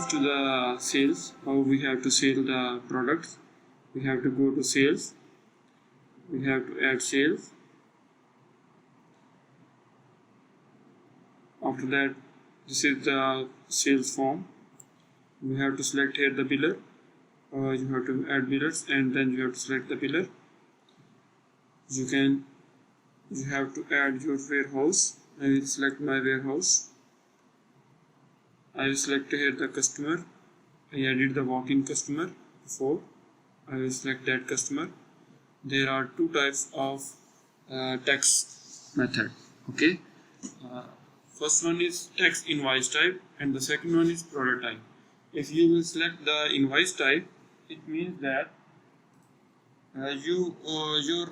comes to the sales, how we have to sell the products, we have to go to sales, we have to add sales. After that, this is the sales form. We have to select here the biller. You have to add billers and then you have to select the biller. You have to add your warehouse. I will select my warehouse. I will select here the customer. I added the walk-in customer before. I will select that customer. There are two types of tax method. Okay. First one is tax invoice type and the second one is product type. If you will select the invoice type, it means that your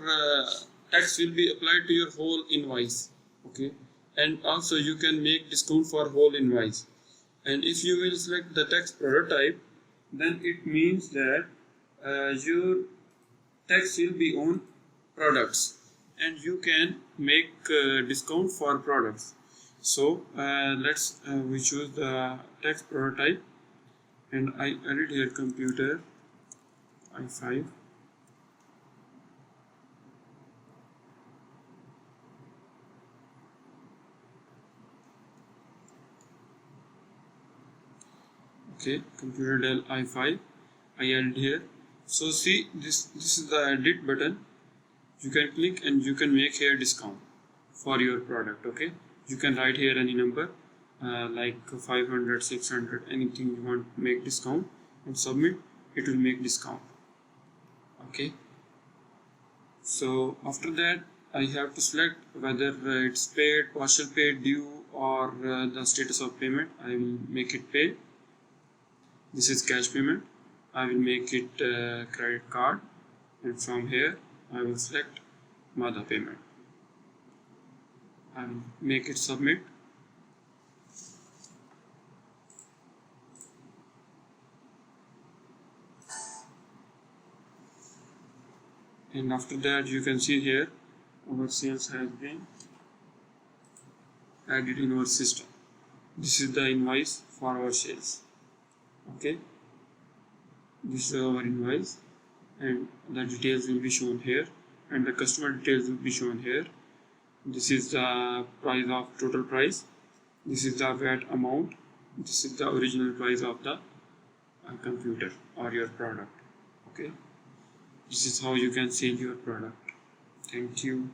tax will be applied to your whole invoice. Okay, and also you can make discount for whole invoice. And if you will select the tax product type, then it means that your tax will be on products and you can make discount for products. So we choose the tax product type and I added here computer i5. Okay, computer Dell i5 I added here. So see, this is the edit button. You can click and you can make here discount for your product. Okay, you can write here any number like 500, 600, anything you want to make discount and submit, it will make discount. Okay, so after that I have to select whether it's paid, partial paid, due, or the status of payment. I will make it paid. This is cash payment. I will make it credit card, and from here I will select Mother payment. I will make it submit. And after that you can see here our sales has been added in our system. This is the invoice for our sales. Okay, this is our invoice and the details will be shown here and the customer details will be shown here. This is the price of total price, this is the VAT amount, this is the original price of the computer or your product. Okay, this is how you can sell your product. Thank you.